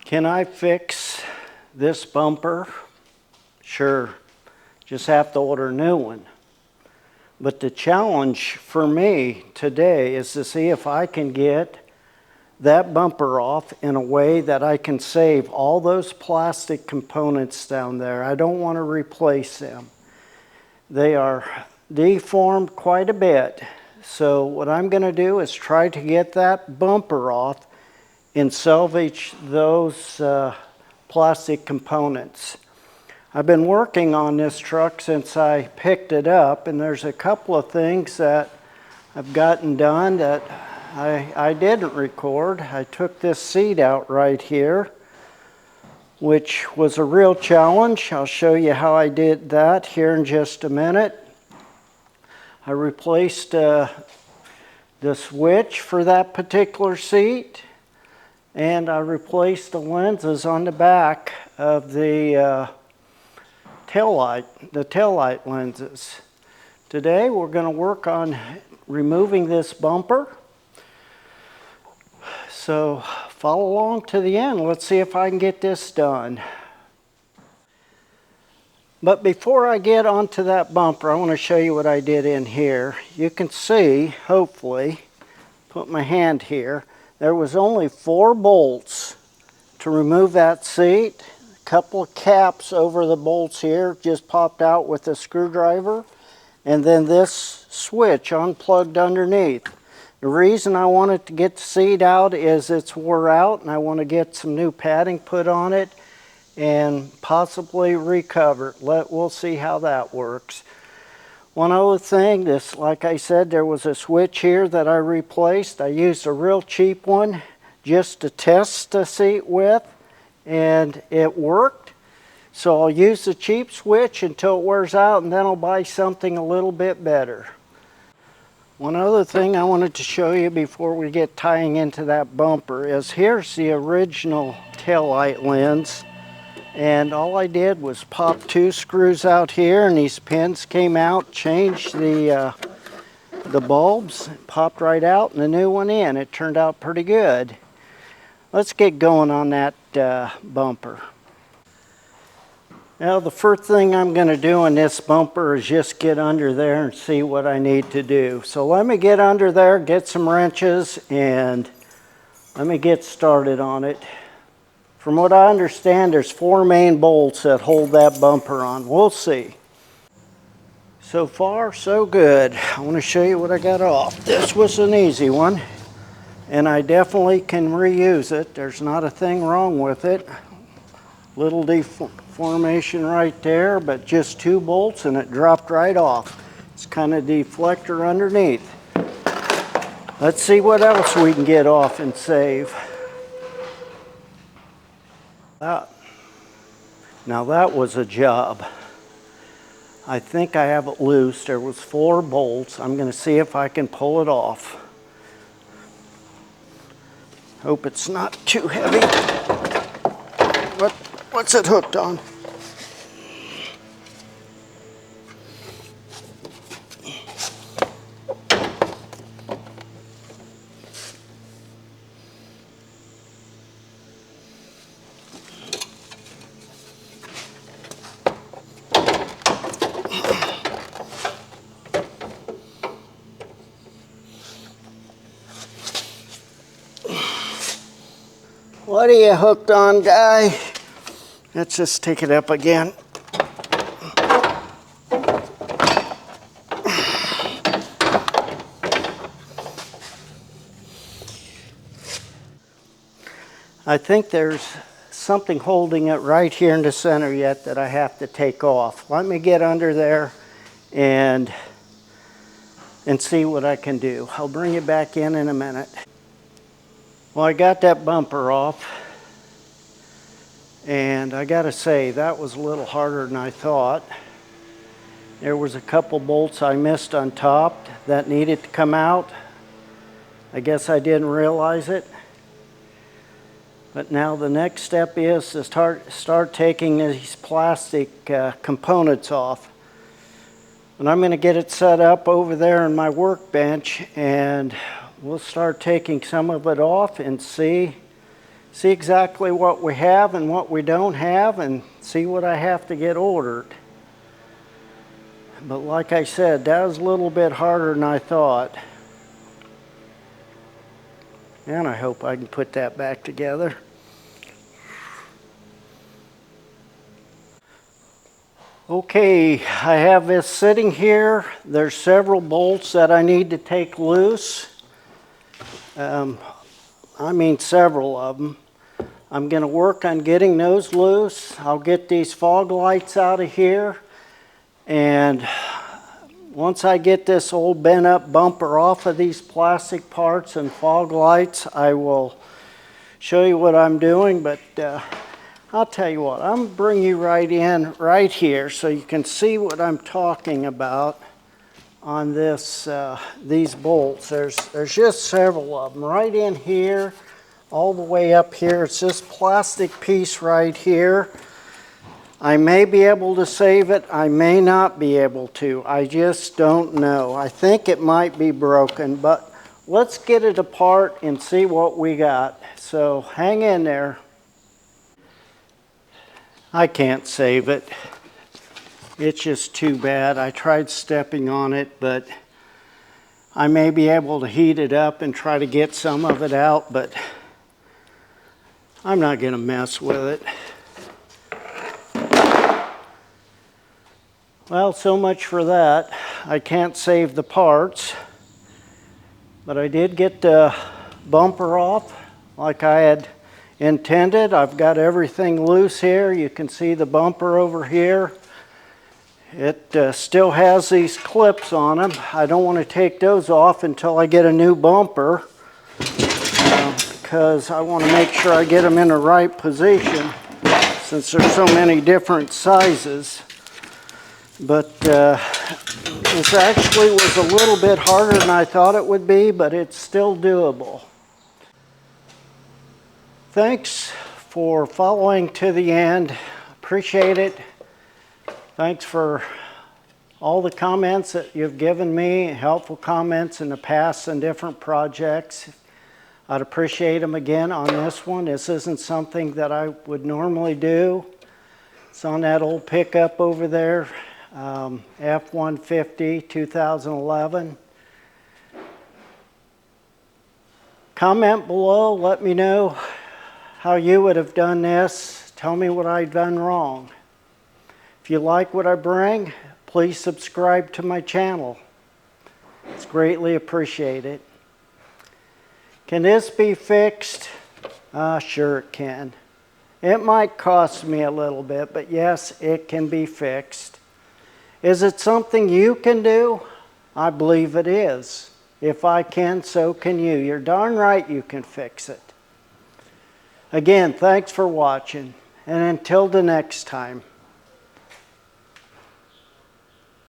Can I fix this bumper? Sure, just have to order a new one. But the challenge for me today is to see if I can get that bumper off in a way that I can save all those plastic components down there. I don't want to replace them. They are deformed quite a bit. So what I'm going to do is try to get that bumper off and salvage those plastic components. I've been working on this truck since I picked it up, and there's a couple of things that I've gotten done that I didn't record. I took this seat out right here, which was a real challenge. I'll show you how I did that here in just a minute. I replaced the switch for that particular seat, and I replaced the lenses on the back of the taillight lenses. Today we're going to work on removing this bumper. So follow along to the end. Let's see if I can get this done. But before I get onto that bumper, I want to show you what I did in here. You can see, hopefully, put my hand here, there was only 4 bolts to remove that seat. A couple of caps over the bolts here just popped out with a screwdriver. And then this switch unplugged underneath. The reason I wanted to get the seat out is it's wore out and I want to get some new padding put on it and possibly recover it. We'll see how that works. One other thing, like I said, there was a switch here that I replaced. I used a real cheap one just to test the seat with, and it worked. So I'll use the cheap switch until it wears out, and then I'll buy something a little bit better. One other thing I wanted to show you before we get tying into that bumper is here's the original taillight lens. And all I did was pop 2 screws out here, and these pins came out, changed the bulbs, popped right out, and the new one in. It turned out pretty good. Let's get going on that bumper. Now the first thing I'm going to do in this bumper is just get under there and see what I need to do. So let me get under there, get some wrenches, and let me get started on it. From what I understand, there's 4 main bolts that hold that bumper on. We'll see. So far, so good. I want to show you what I got off. This was an easy one, and I definitely can reuse it. There's not a thing wrong with it. Little deformation right there, but just 2 bolts and it dropped right off. It's kind of deflector underneath. Let's see what else we can get off and save. Now that was a job. I think I have it loose. There was 4 bolts. I'm going to see if I can pull it off. Hope it's not too heavy. What's it hooked on? What are you hooked on, guy? Let's just take it up again. I think there's something holding it right here in the center yet that I have to take off. Let me get under there and see what I can do. I'll bring it back in a minute. Well, I got that bumper off, and I gotta say that was a little harder than I thought. There was a couple bolts I missed on top that needed to come out. I guess I didn't realize it. But now the next step is to start taking these plastic components off. And I'm going to get it set up over there on my workbench, and we'll start taking some of it off and see see exactly what we have and what we don't have and see what I have to get ordered. But like I said, that was a little bit harder than I thought. And I hope I can put that back together. Okay, I have this sitting here. There's several bolts that I need to take loose. I mean several of them. I'm going to work on getting those loose. I'll get these fog lights out of here. And once I get this old bent up bumper off of these plastic parts and fog lights, I will show you what I'm doing. But I'll tell you what, I'm going to bring you right here so you can see what I'm talking about on this, these bolts. There's just several of them right in here, all the way up here. It's this plastic piece right here. I may be able to save it, I may not be able to. I just don't know. I think it might be broken, but let's get it apart and see what we got. So hang in there. I can't save it. It's just too bad. I tried stepping on it, but I may be able to heat it up and try to get some of it out, but I'm not going to mess with it. Well, so much for that. I can't save the parts, but I did get the bumper off like I had intended. I've got everything loose here. You can see the bumper over here. It still has these clips on them. I don't want to take those off until I get a new bumper because I want to make sure I get them in the right position since there's so many different sizes. But this actually was a little bit harder than I thought it would be, but it's still doable. Thanks for following to the end. Appreciate it. Thanks for all the comments that you've given me, helpful comments in the past and different projects. I'd appreciate them again on this one. This isn't something that I would normally do. It's on that old pickup over there. F150 2011. Comment below, let me know how you would have done this. Tell me what I've done wrong. If you like what I bring, please subscribe to my channel. It's greatly appreciated. Can this be fixed? Sure it can. It might cost me a little bit, but yes, it can be fixed. Is it something you can do? I believe it is. If I can, so can you. You're darn right you can fix it. Again, thanks for watching, and until the next time.